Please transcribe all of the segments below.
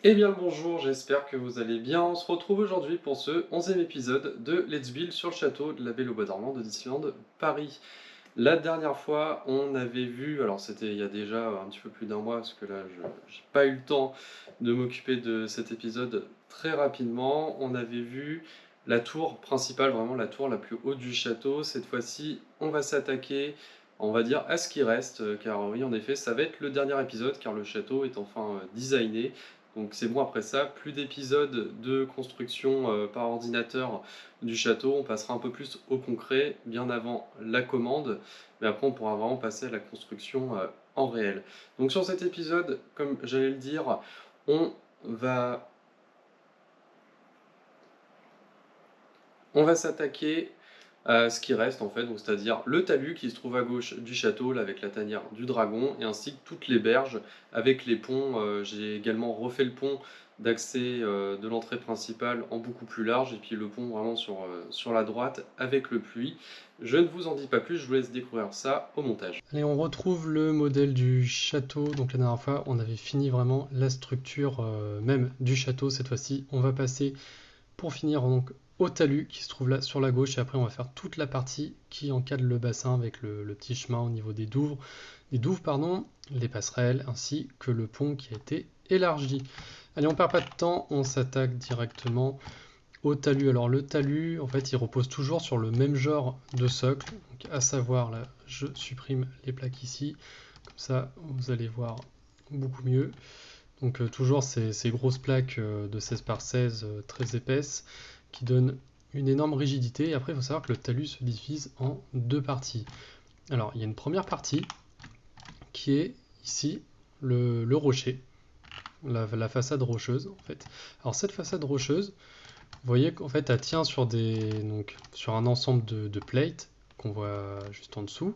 Eh bien le bonjour, j'espère que vous allez bien. On se retrouve aujourd'hui pour ce 11e épisode de Let's Build sur le château de la Belle au Bois dormant de Disneyland Paris. La dernière fois, on avait vu, alors c'était il y a déjà un petit peu plus d'un mois, parce que là, je n'ai pas eu le temps de m'occuper de cet épisode très rapidement. On avait vu la tour principale, vraiment la tour la plus haute du château. Cette fois-ci, on va s'attaquer, on va dire, à ce qui reste, car oui, en effet, ça va être le dernier épisode, car le château est enfin designé. Donc c'est bon, après ça, plus d'épisodes de construction par ordinateur du château, on passera un peu plus au concret, bien avant la commande, mais après on pourra vraiment passer à la construction en réel. Donc sur cet épisode, comme j'allais le dire, on va, on va s'attaquer à ce qui reste en fait, donc c'est-à-dire le talus qui se trouve à gauche du château, là, avec la tanière du dragon, et ainsi que toutes les berges avec les ponts. J'ai également refait le pont d'accès de l'entrée principale en beaucoup plus large, et puis le pont vraiment sur la droite avec le puits. Je ne vous en dis pas plus, je vous laisse découvrir ça au montage. Allez, on retrouve le modèle du château. Donc la dernière fois, on avait fini vraiment la structure même du château. Cette fois-ci, on va passer pour finir donc au talus qui se trouve là sur la gauche, et après on va faire toute la partie qui encadre le bassin avec le petit chemin au niveau des douves pardon, les passerelles ainsi que le pont qui a été élargi. Allez, on perd pas de temps, on s'attaque directement au talus. Alors le talus, en fait, il repose toujours sur le même genre de socle, donc, à savoir, là, je supprime les plaques ici, comme ça vous allez voir beaucoup mieux. Donc toujours ces grosses plaques de 16 par 16 très épaisses qui donnent une énorme rigidité. Et après, il faut savoir que le talus se divise en deux parties. Alors, il y a une première partie qui est ici le rocher, la façade rocheuse en fait. Alors cette façade rocheuse, vous voyez qu'en fait elle tient sur un ensemble de plates qu'on voit juste en dessous.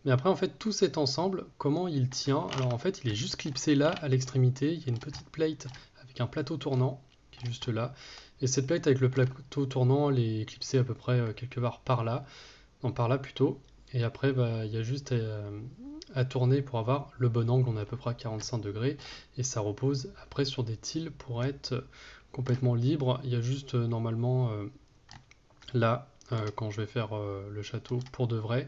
Mais après, en fait, tout cet ensemble, comment il tient? Alors en fait, il est juste clipsé là, à l'extrémité. Il y a une petite plate avec un plateau tournant qui est juste là. Et cette plate avec le plateau tournant, elle est clipsée à peu près quelque part par là. Non, par là plutôt. Et après, bah, il y a juste à tourner pour avoir le bon angle. On est à peu près à 45 degrés. Et ça repose après sur des tiles pour être complètement libre. Il y a juste normalement là, quand je vais faire le château pour de vrai,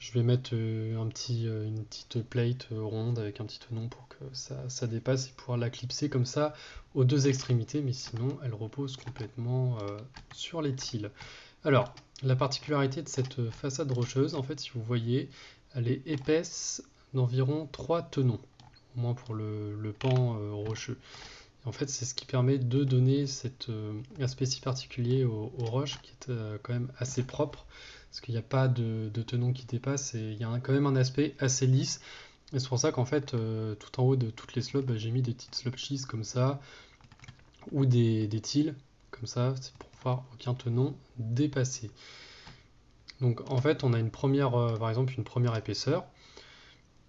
je vais mettre une petite plate ronde avec un petit tenon pour que ça dépasse et pouvoir la clipser comme ça aux deux extrémités, mais sinon elle repose complètement sur les tiles. Alors, la particularité de cette façade rocheuse, en fait, si vous voyez, elle est épaisse d'environ 3 tenons, au moins pour le pan rocheux. En fait, c'est ce qui permet de donner cet aspect si particulier aux roches, qui est quand même assez propre, parce qu'il n'y a pas de tenon qui dépasse, et il y a quand même un aspect assez lisse. Et c'est pour ça qu'en fait, tout en haut de toutes les slopes, bah, j'ai mis des petites slope cheese comme ça, ou des tiles, comme ça, c'est pour pouvoir aucun tenon dépasser. Donc en fait, on a une première, par exemple, une première épaisseur,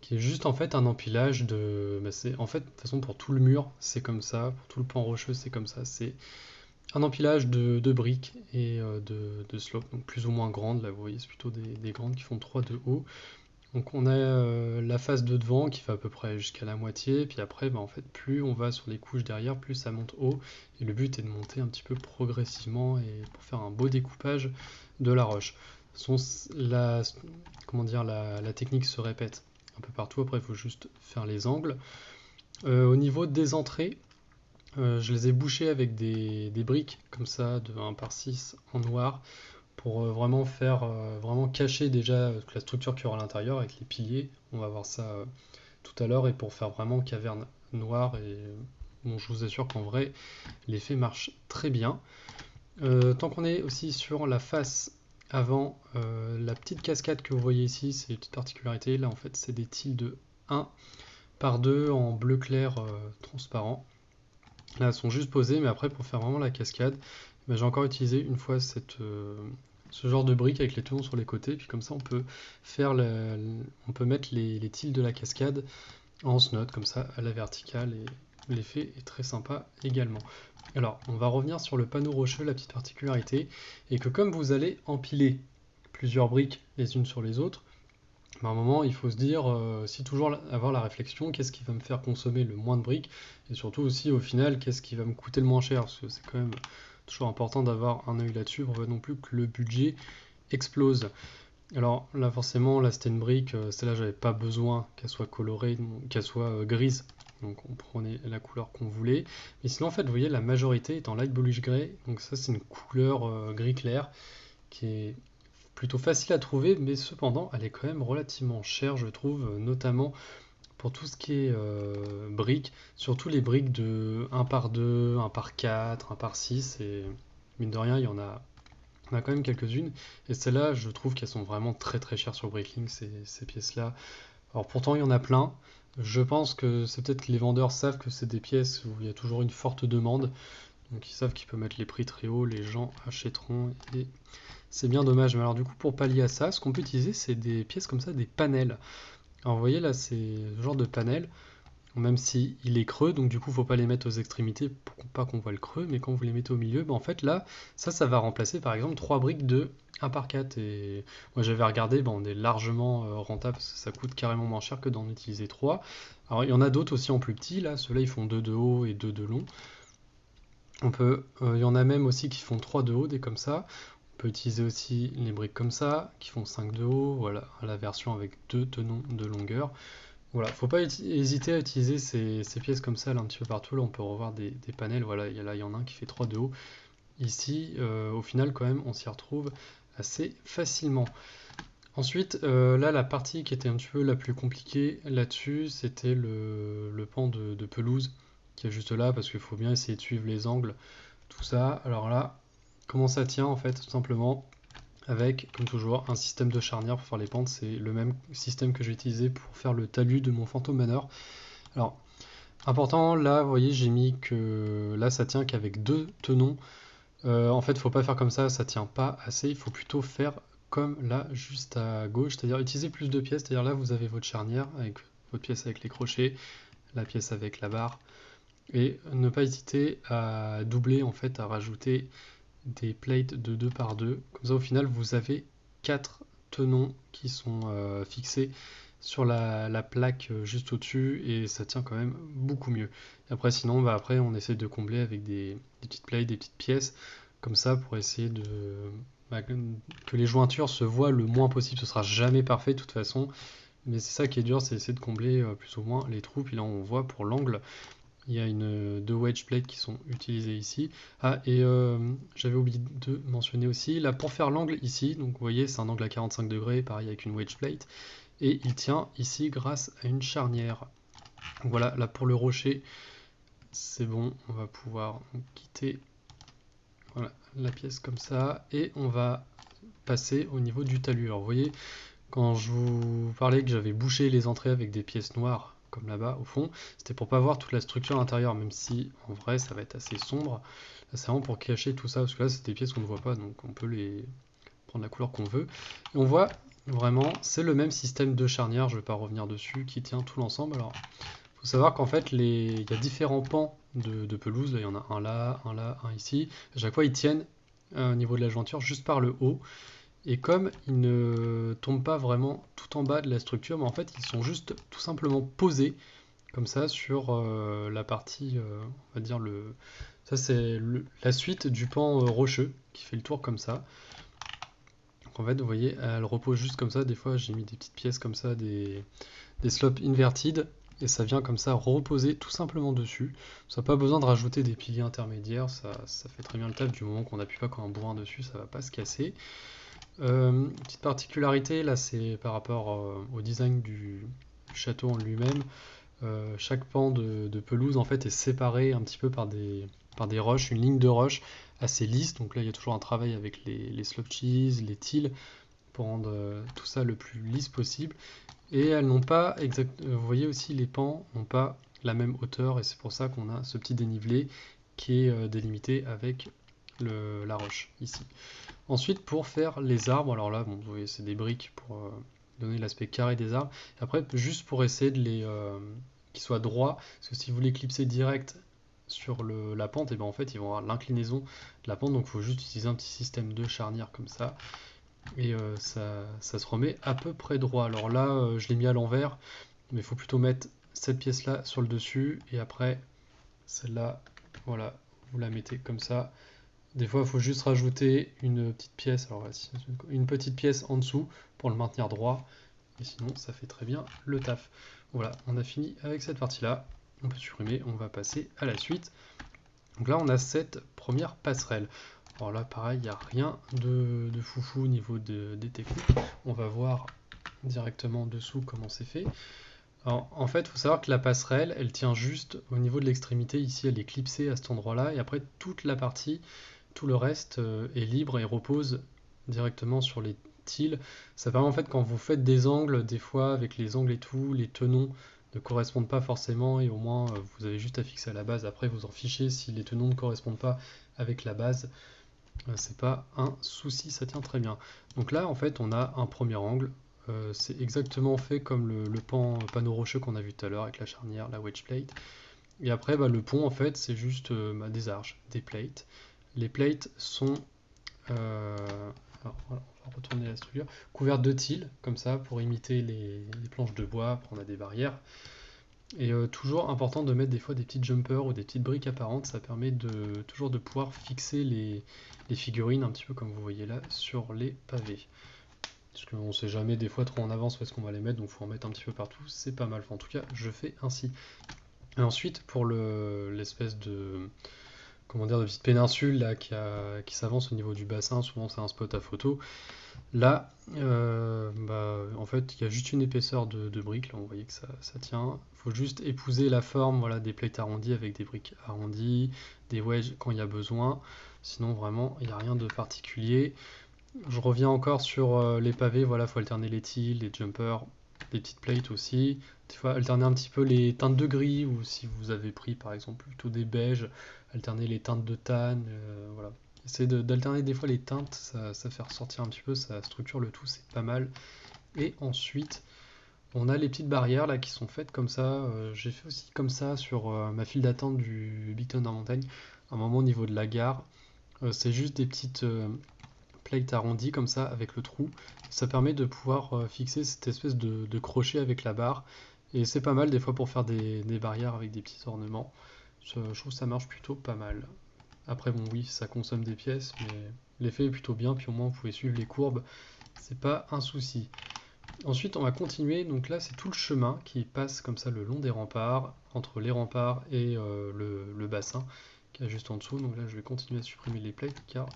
qui est juste en fait un empilage de. Bah, c'est, en fait, de toute façon, pour tout le mur, c'est comme ça, pour tout le pan rocheux, c'est comme ça. C'est un empilage de briques et de slopes, donc plus ou moins grandes. Là, vous voyez, c'est plutôt des grandes qui font 3 de haut. Donc on a la face de devant qui fait à peu près jusqu'à la moitié, puis après, bah, en fait, plus on va sur les couches derrière, plus ça monte haut. Et le but est de monter un petit peu progressivement et pour faire un beau découpage de la roche. De toute façon, comment dire, la technique se répète un peu partout. Après, il faut juste faire les angles. Au niveau des entrées, je les ai bouchées avec des briques comme ça de 1 par 6 en noir pour vraiment cacher déjà la structure qu'il y aura à l'intérieur avec les piliers. On va voir ça tout à l'heure, et pour faire vraiment caverne noire. Et bon, je vous assure qu'en vrai, l'effet marche très bien. Tant qu'on est aussi sur la face avant, la petite cascade que vous voyez ici, c'est une petite particularité. Là, en fait, c'est des tiles de 1 par 2 en bleu clair transparent. Là, elles sont juste posées, mais après, pour faire vraiment la cascade, ben, j'ai encore utilisé une fois ce genre de brique avec les tenons sur les côtés. Puis comme ça, on peut mettre les tiles de la cascade en snot, comme ça, à la verticale. Et l'effet est très sympa également. Alors, on va revenir sur le panneau rocheux. La petite particularité est que comme vous allez empiler plusieurs briques les unes sur les autres, Mais à un moment, il faut se dire, si toujours avoir la réflexion, qu'est-ce qui va me faire consommer le moins de briques, et surtout aussi au final, qu'est-ce qui va me coûter le moins cher, parce que c'est quand même toujours important d'avoir un œil là-dessus pour pas non plus que le budget explose. Alors là, forcément, là c'était une brique, celle-là j'avais pas besoin qu'elle soit colorée, qu'elle soit grise. Donc on prenait la couleur qu'on voulait. Mais sinon, en fait, vous voyez, la majorité est en light bluish gray. Donc ça, c'est une couleur gris clair qui est plutôt facile à trouver, mais cependant, elle est quand même relativement chère, je trouve, notamment pour tout ce qui est briques, surtout les briques de 1 par 2, 1 par 4, 1 par 6, et mine de rien, il y en a quand même quelques-unes, et celles-là, je trouve qu'elles sont vraiment très très chères sur Bricklink, ces pièces-là. Alors pourtant, il y en a plein. Je pense que c'est peut-être que les vendeurs savent que c'est des pièces où il y a toujours une forte demande, donc ils savent qu'ils peuvent mettre les prix très haut, les gens achèteront, et c'est bien dommage. Mais alors du coup, pour pallier à ça, ce qu'on peut utiliser, c'est des pièces comme ça, des panels. Alors vous voyez là, c'est ce genre de panel, même si il est creux, donc du coup, faut pas les mettre aux extrémités pour pas qu'on voit le creux, mais quand vous les mettez au milieu, bah, en fait là, ça va remplacer par exemple 3 briques de 1 par 4. Et moi j'avais regardé, bah, on est largement rentable, parce que ça coûte carrément moins cher que d'en utiliser 3. Alors il y en a d'autres aussi en plus petits, là, ceux-là ils font 2 de haut et 2 de long. Il y en a même aussi qui font 3 de haut, des comme ça. On peut utiliser aussi les briques comme ça, qui font 5 de haut, voilà, la version avec 2 tenons de longueur. Voilà, faut pas hésiter à utiliser ces pièces comme ça là, un petit peu partout. Là, on peut revoir des panels. Voilà, il y en a un qui fait 3 de haut. Ici, au final, quand même, on s'y retrouve assez facilement. Ensuite, là, la partie qui était un petit peu la plus compliquée là-dessus, c'était le pan de pelouse qui est juste là parce qu'il faut bien essayer de suivre les angles, tout ça. Alors là, comment ça tient en fait, tout simplement avec, comme toujours, un système de charnière pour faire les pentes. C'est le même système que j'ai utilisé pour faire le talus de mon Phantom Manor. Alors, important, là, vous voyez, j'ai mis que là, ça tient qu'avec 2 tenons. En fait, il ne faut pas faire comme ça tient pas assez. Il faut plutôt faire comme là, juste à gauche, c'est-à-dire utiliser plus de pièces. C'est-à-dire là, vous avez votre charnière avec votre pièce avec les crochets, la pièce avec la barre, et ne pas hésiter à doubler, en fait, à rajouter des plates de 2 par 2. Comme ça, au final, vous avez 4 tenons qui sont fixés sur la plaque juste au-dessus et ça tient quand même beaucoup mieux. Et après, sinon, bah, après, on essaie de combler avec des petites plates, des petites pièces, comme ça, pour essayer bah, que les jointures se voient le moins possible. Ce sera jamais parfait de toute façon, mais c'est ça qui est dur, c'est essayer de combler plus ou moins les trous. Puis là, on voit pour l'angle, il y a deux wedge plates qui sont utilisées ici. Ah, et j'avais oublié de mentionner aussi, là pour faire l'angle ici, donc vous voyez c'est un angle à 45 degrés, pareil avec une wedge plate, et il tient ici grâce à une charnière. Donc voilà, là pour le rocher, c'est bon, on va pouvoir quitter voilà, la pièce comme ça, et on va passer au niveau du talus. Alors vous voyez, quand je vous parlais que j'avais bouché les entrées avec des pièces noires, comme là-bas au fond, c'était pour pas voir toute la structure intérieure, même si en vrai ça va être assez sombre. Là, c'est vraiment pour cacher tout ça, parce que là c'est des pièces qu'on ne voit pas, donc on peut les prendre la couleur qu'on veut. Et on voit vraiment, c'est le même système de charnière, je ne vais pas revenir dessus, qui tient tout l'ensemble. Alors, il faut savoir qu'en fait, il y a différents pans de pelouse, là, il y en a un là, un ici. À chaque fois, ils tiennent au niveau de la jointure juste par le haut. Et comme ils ne tombent pas vraiment tout en bas de la structure, mais en fait ils sont juste tout simplement posés comme ça sur la partie, on va dire ça c'est la suite du pan rocheux qui fait le tour comme ça. Donc en fait vous voyez elle repose juste comme ça. Des fois j'ai mis des petites pièces comme ça, des slopes inverted et ça vient comme ça reposer tout simplement dessus. Ça n'a pas besoin de rajouter des piliers intermédiaires, ça fait très bien le taf du moment qu'on n'appuie pas comme un bourrin dessus, ça va pas se casser. Petite particularité, là, c'est par rapport au design du château en lui-même. Chaque pan de pelouse, en fait, est séparé un petit peu par des roches, une ligne de roche assez lisse. Donc là, il y a toujours un travail avec les slope cheese, les tiles, pour rendre tout ça le plus lisse possible. Et elles n'ont pas vous voyez aussi, les pans n'ont pas la même hauteur, et c'est pour ça qu'on a ce petit dénivelé qui est délimité avec la roche ici. Ensuite, pour faire les arbres, alors là, bon, vous voyez, c'est des briques pour donner l'aspect carré des arbres. Et après, juste pour essayer de qu'ils soient droits, parce que si vous les clipsez direct sur la pente, et ben en fait, ils vont avoir l'inclinaison de la pente, donc il faut juste utiliser un petit système de charnière comme ça. et ça se remet à peu près droit. Alors là, je l'ai mis à l'envers, mais il faut plutôt mettre cette pièce-là sur le dessus, et après, celle-là, voilà, vous la mettez comme ça. Des fois, il faut juste rajouter une petite pièce, alors voici, une petite pièce en dessous pour le maintenir droit, et sinon, ça fait très bien le taf. Voilà, on a fini avec cette partie-là. On peut supprimer, on va passer à la suite. Donc là, on a cette première passerelle. Alors là, pareil, il n'y a rien de foufou au niveau des techniques. On va voir directement dessous comment c'est fait. Alors, en fait, il faut savoir que la passerelle, elle tient juste au niveau de l'extrémité. Ici, elle est clipsée à cet endroit-là. Et après, toute la partie, tout le reste est libre et repose directement sur les tiles. Ça permet en fait, quand vous faites des angles, des fois, avec les angles et tout, les tenons ne correspondent pas forcément. Et au moins, vous avez juste à fixer à la base. Après, vous en fichez si les tenons ne correspondent pas avec la base. C'est pas un souci, ça tient très bien. Donc là, en fait, on a un premier angle. C'est exactement fait comme le panneau rocheux qu'on a vu tout à l'heure avec la charnière, la wedge plate. Et après, bah, le pont, en fait, c'est juste des arches, des plates. Les plates sont, alors, voilà, on va retourner la structure, couvertes de tiles, comme ça, pour imiter les planches de bois. Après, on a des barrières. Et toujours important de mettre des fois des petits jumpers ou des petites briques apparentes, ça permet toujours de pouvoir fixer les figurines, un petit peu comme vous voyez là, sur les pavés. Parce qu'on ne sait jamais des fois trop en avance où est-ce qu'on va les mettre, donc il faut en mettre un petit peu partout, c'est pas mal. Enfin, en tout cas, je fais ainsi. Et ensuite, pour l'espèce de, comment dire, de petite péninsule là, qui s'avance au niveau du bassin, souvent c'est un spot à photo. Là, bah, en fait, il y a juste une épaisseur de briques. Là, on voyait que ça tient. Il faut juste épouser la forme, voilà, des plates arrondies avec des briques arrondies, des wedges quand il y a besoin. Sinon, vraiment, il n'y a rien de particulier. Je reviens encore sur les pavés. Voilà, il faut alterner les tiles, les jumpers, les petites plates aussi. Des fois, alterner un petit peu les teintes de gris, ou si vous avez pris par exemple plutôt des beiges, alterner les teintes de tan. Voilà. Essayer d'alterner des fois les teintes, ça fait ressortir un petit peu, ça structure le tout, c'est pas mal. Et ensuite, on a les petites barrières là qui sont faites comme ça. J'ai fait aussi comme ça sur ma file d'attente du Big Thunder Mountain. À un moment au niveau de la gare, c'est juste des petites plates arrondies comme ça avec le trou. Ça permet de pouvoir fixer cette espèce de crochet avec la barre. Et c'est pas mal des fois pour faire des barrières avec des petits ornements. Je trouve que ça marche plutôt pas mal. Après, bon, oui, ça consomme des pièces, mais l'effet est plutôt bien, puis au moins vous pouvez suivre les courbes, c'est pas un souci. Ensuite, on va continuer, donc là, c'est tout le chemin qui passe comme ça le long des remparts, entre les remparts et le bassin, qui est juste en dessous. Donc là, je vais continuer à supprimer les plates, car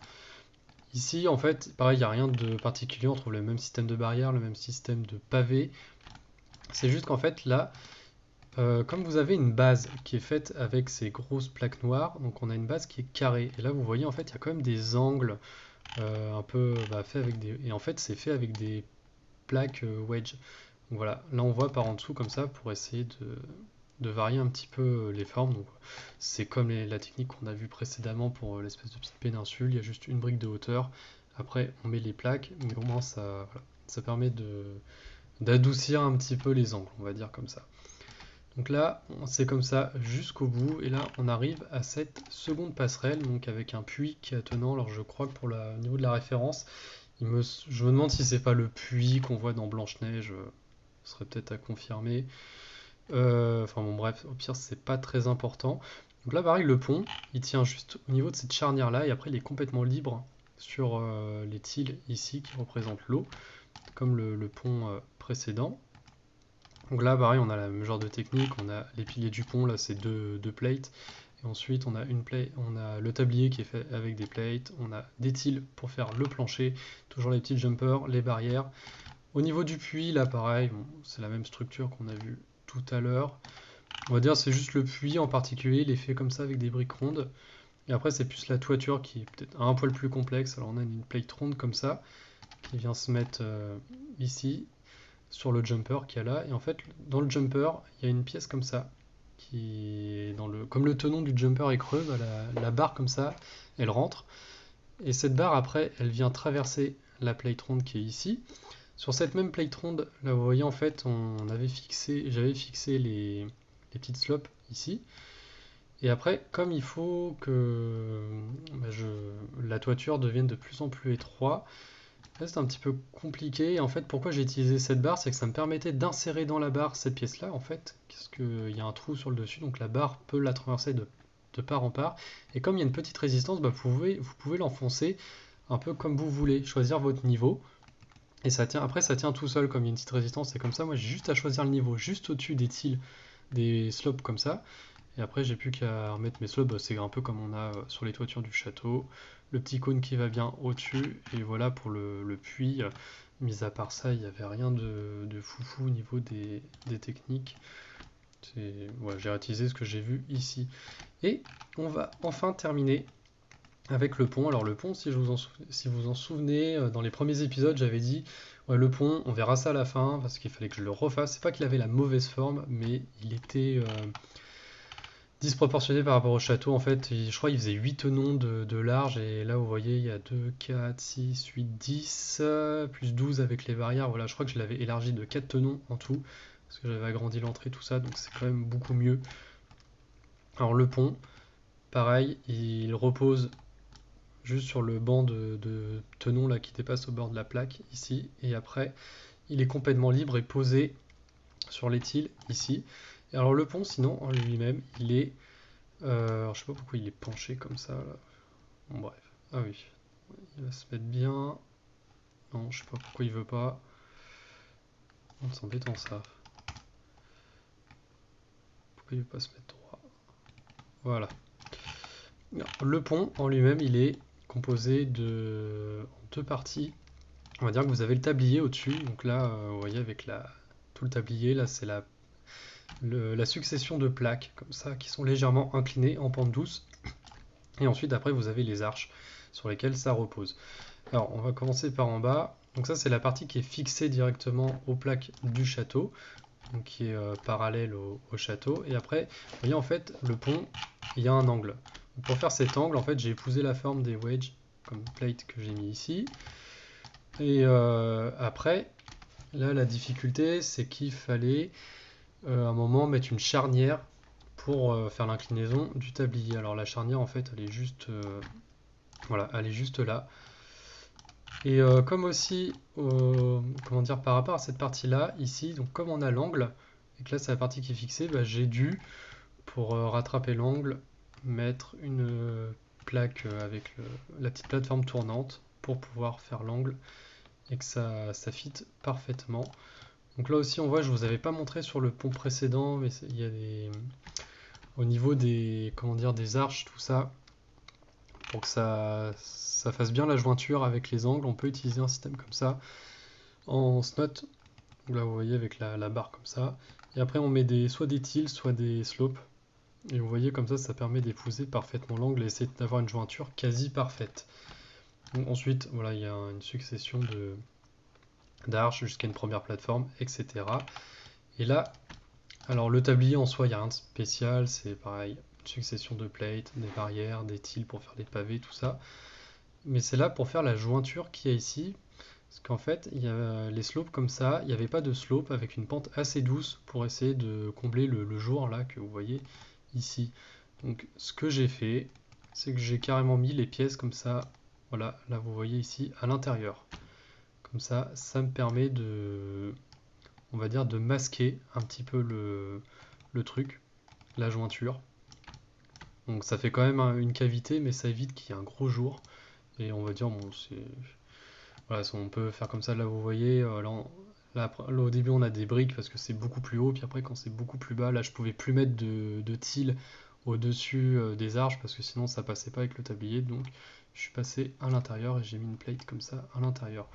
ici, en fait, pareil, il n'y a rien de particulier, on trouve le même système de barrière, le même système de pavé. C'est juste qu'en fait, là, comme vous avez une base qui est faite avec ces grosses plaques noires, donc on a une base qui est carrée. Et là, vous voyez, en fait, il y a quand même des angles un peu faits avec des... Et en fait, c'est fait avec des plaques wedge. Donc voilà, là, on voit par en dessous comme ça pour essayer de varier un petit peu les formes. Donc c'est comme la technique qu'on a vue précédemment pour l'espèce de petite péninsule. Il y a juste une brique de hauteur. Après, on met les plaques, mais au moins, voilà, ça permet d'adoucir un petit peu les angles, on va dire comme ça. Donc là, c'est comme ça jusqu'au bout, et là on arrive à cette seconde passerelle, donc avec un puits qui est attenant. Alors je crois que pour au niveau de la référence, je me demande si c'est pas le puits qu'on voit dans Blanche-Neige, ce serait peut-être à confirmer. Enfin bon bref, au pire c'est pas très important. Donc là pareil, le pont, il tient juste au niveau de cette charnière là, et après il est complètement libre sur les tiles ici qui représentent l'eau, comme le pont précédent. Donc là, pareil, on a le même genre de technique, on a les piliers du pont, là c'est deux plates, et ensuite on a on a le tablier qui est fait avec des plates, on a des tiles pour faire le plancher, toujours les petits jumpers, les barrières. Au niveau du puits, là pareil, bon, c'est la même structure qu'on a vu tout à l'heure. On va dire c'est juste le puits en particulier, il est fait comme ça avec des briques rondes. Et après c'est plus la toiture qui est peut-être un poil plus complexe. Alors on a une plate ronde comme ça, qui vient se mettre ici, sur le jumper qu'il y a là. Et en fait, dans le jumper, il y a une pièce comme ça, qui est comme le tenon du jumper est creux, bah, la barre comme ça, elle rentre. Et cette barre, après, elle vient traverser la plate ronde qui est ici. Sur cette même plate ronde, là vous voyez, en fait, j'avais fixé les petites slopes ici. Et après, comme il faut que bah, la toiture devienne de plus en plus étroite, Là, c'est un petit peu compliqué. Et en fait, pourquoi j'ai utilisé cette barre, c'est que ça me permettait d'insérer dans la barre cette pièce-là, en fait, parce qu'il y a un trou sur le dessus, donc la barre peut la traverser de part en part. Et comme il y a une petite résistance, bah, vous pouvez l'enfoncer un peu comme vous voulez, choisir votre niveau. Et ça tient, après, ça tient tout seul, comme il y a une petite résistance, c'est comme ça. Moi, j'ai juste à choisir le niveau, juste au-dessus des tiles, des slopes comme ça. Et après, j'ai plus qu'à remettre mes slopes, c'est un peu comme on a sur les toitures du château. Le petit cône qui va bien au-dessus, et voilà pour le puits. Mis à part ça, il n'y avait rien de foufou au niveau des techniques. Ouais, j'ai réutilisé ce que j'ai vu ici. Et on va enfin terminer avec le pont. Alors le pont, si vous en souvenez, dans les premiers épisodes, j'avais dit, ouais, le pont, on verra ça à la fin, parce qu'il fallait que je le refasse. C'est pas qu'il avait la mauvaise forme, mais il était disproportionné par rapport au château. En fait, je crois qu'il faisait 8 tenons de large, et là, vous voyez, il y a 2, 4, 6, 8, 10, plus 12 avec les barrières. Voilà, je crois que je l'avais élargi de 4 tenons en tout, parce que j'avais agrandi l'entrée, tout ça, donc c'est quand même beaucoup mieux. Alors le pont, pareil, il repose juste sur le banc de tenon là qui dépasse au bord de la plaque ici, et après il est complètement libre et posé sur l'étile ici. Et alors le pont sinon en lui-même il est alors je sais pas pourquoi il est penché comme ça là. Bon, bref, ah oui, il va se mettre bien, non je sais pas pourquoi il veut pas, c'est embêtant ça, pourquoi il veut pas se mettre droit, voilà. Le pont en lui-même il est composé de en deux parties. On va dire que vous avez le tablier au-dessus, donc là, vous voyez avec tout le tablier, là c'est la succession de plaques comme ça qui sont légèrement inclinées en pente douce. Et ensuite, après, vous avez les arches sur lesquelles ça repose. Alors, on va commencer par en bas. Donc ça, c'est la partie qui est fixée directement aux plaques du château, donc qui est parallèle au château. Et après, vous voyez en fait, le pont, il y a un angle. Donc, pour faire cet angle, en fait, j'ai épousé la forme des wedges, comme plate que j'ai mis ici. Et après, là, la difficulté, c'est qu'il fallait à un moment mettre une charnière pour faire l'inclinaison du tablier. Alors la charnière, en fait, elle est juste, voilà, elle est juste là. Et comme aussi, comment dire, par rapport à cette partie-là, ici, donc comme on a l'angle, et que là c'est la partie qui est fixée, bah, j'ai dû, pour rattraper l'angle, mettre une plaque avec la petite plateforme tournante pour pouvoir faire l'angle et que ça fit parfaitement. Donc là aussi on voit, je vous avais pas montré sur le pont précédent, mais il y a au niveau des, comment dire, des arches, tout ça, pour que ça fasse bien la jointure avec les angles, on peut utiliser un système comme ça en snot. Là vous voyez avec la barre comme ça. Et après on met soit des tilts, soit des slopes. Et vous voyez comme ça permet d'épouser parfaitement l'angle et essayer d'avoir une jointure quasi parfaite. Donc ensuite, voilà, il y a une succession d'arches jusqu'à une première plateforme, etc. Et là, alors le tablier en soi, il n'y a rien de spécial, c'est pareil, une succession de plates, des barrières, des tilts pour faire les pavés, tout ça. Mais c'est là pour faire la jointure qu'il y a ici, parce qu'en fait, il y a les slopes comme ça, il n'y avait pas de slope avec une pente assez douce pour essayer de combler le jour là que vous voyez ici. Donc ce que j'ai fait, c'est que j'ai carrément mis les pièces comme ça, voilà, là vous voyez ici, à l'intérieur. Comme ça me permet de, on va dire, de masquer un petit peu le truc, la jointure. Donc ça fait quand même une cavité, mais ça évite qu'il y ait un gros jour. Et on va dire, bon, c'est... Voilà, on peut faire comme ça, là vous voyez, là, au début on a des briques parce que c'est beaucoup plus haut, puis après quand c'est beaucoup plus bas, là je pouvais plus mettre de tiles au-dessus des arches parce que sinon ça passait pas avec le tablier, donc je suis passé à l'intérieur et j'ai mis une plate comme ça à l'intérieur.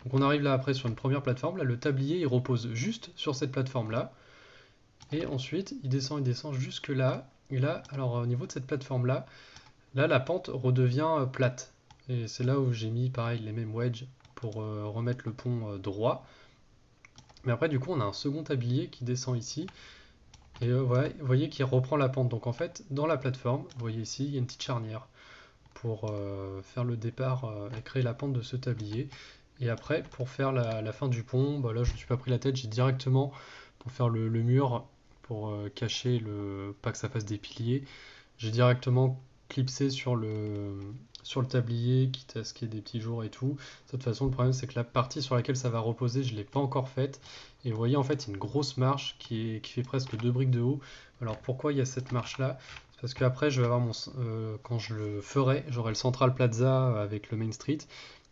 Donc on arrive là après sur une première plateforme, là le tablier il repose juste sur cette plateforme là, et ensuite il descend jusque là, et là, alors au niveau de cette plateforme là, là la pente redevient plate, et c'est là où j'ai mis pareil les mêmes wedges pour remettre le pont droit. Mais après du coup on a un second tablier qui descend ici, et ouais, vous voyez qu'il reprend la pente. Donc en fait dans la plateforme, vous voyez ici il y a une petite charnière pour faire le départ et créer la pente de ce tablier. Et après, pour faire la fin du pont, bah là je ne me suis pas pris la tête, j'ai directement, pour faire le mur, pour cacher pas que ça fasse des piliers, j'ai directement clipser sur le tablier, quitte à ce qu'il y ait des petits jours et tout. De toute façon, le problème, c'est que la partie sur laquelle ça va reposer, je ne l'ai pas encore faite. Et vous voyez, en fait, il y a une grosse marche qui fait presque 2 briques de haut. Alors, pourquoi il y a cette marche-là? C'est parce qu'après, je vais avoir quand je le ferai, j'aurai le Central Plaza avec le Main Street.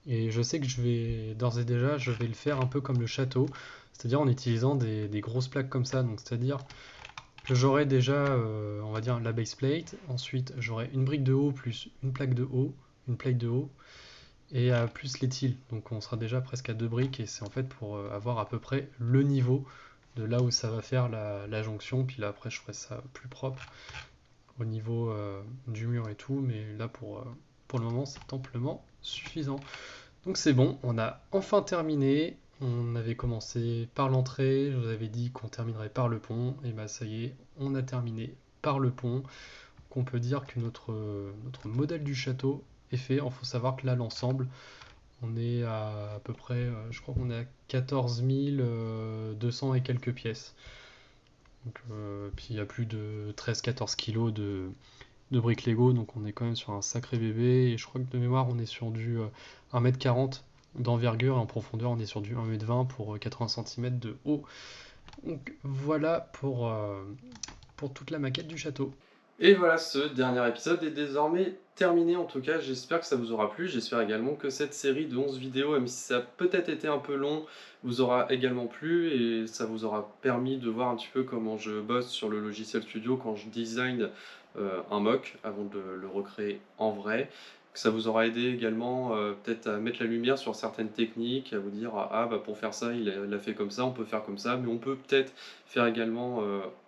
Et je sais que d'ores et déjà, je vais le faire un peu comme le château, c'est-à-dire en utilisant des grosses plaques comme ça. Donc, c'est-à-dire que j'aurai déjà, on va dire, la base plate. Ensuite, j'aurai une brique de haut plus une plaque de haut, une plate de haut, et plus les tiles. Donc, on sera déjà presque à 2 briques. Et c'est en fait pour avoir à peu près le niveau de là où ça va faire la jonction. Puis là, après, je ferai ça plus propre au niveau du mur et tout. Mais là, pour le moment, c'est amplement suffisant. Donc c'est bon, on a enfin terminé. On avait commencé par l'entrée, je vous avais dit qu'on terminerait par le pont, et bah ça y est, on a terminé par le pont. Qu'on peut dire que notre modèle du château est fait. Il faut savoir que là, l'ensemble, on est à peu près, je crois qu'on est à 14 200 et quelques pièces. Donc, puis il y a plus de 13-14 kilos de briques Lego, donc on est quand même sur un sacré bébé. Et je crois que de mémoire, on est sur du 1,40 m d'envergure et en profondeur, on est sur du 1,20 m pour 80 cm de haut. Donc voilà pour toute la maquette du château. Et voilà, ce dernier épisode est désormais terminé. En tout cas, j'espère que ça vous aura plu. J'espère également que cette série de 11 vidéos, même si ça a peut-être été un peu long, vous aura également plu et ça vous aura permis de voir un petit peu comment je bosse sur le logiciel studio quand je design un mock avant de le recréer en vrai. Que ça vous aura aidé également peut-être à mettre la lumière sur certaines techniques, à vous dire ah bah pour faire ça il a fait comme ça, on peut faire comme ça, mais on peut peut-être faire également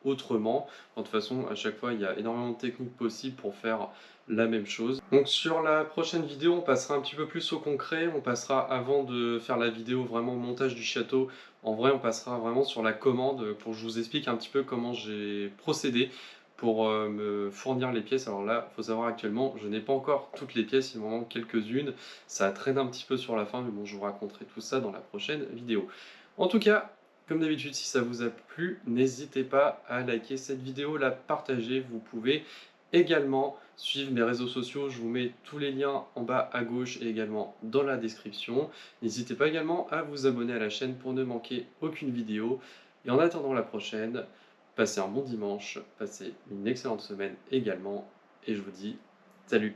autrement. De toute façon, à chaque fois, il y a énormément de techniques possibles pour faire la même chose. Donc sur la prochaine vidéo, on passera un petit peu plus au concret. On passera, avant de faire la vidéo vraiment montage du château, en vrai, on passera vraiment sur la commande pour que je vous explique un petit peu comment j'ai procédé pour me fournir les pièces. Alors là, il faut savoir actuellement, je n'ai pas encore toutes les pièces, il m'en manque quelques-unes. Ça traîne un petit peu sur la fin, mais bon, je vous raconterai tout ça dans la prochaine vidéo. En tout cas, comme d'habitude, si ça vous a plu, n'hésitez pas à liker cette vidéo, la partager. Vous pouvez également suivre mes réseaux sociaux, je vous mets tous les liens en bas à gauche et également dans la description. N'hésitez pas également à vous abonner à la chaîne pour ne manquer aucune vidéo. Et en attendant la prochaine, passez un bon dimanche, passez une excellente semaine également, et je vous dis salut!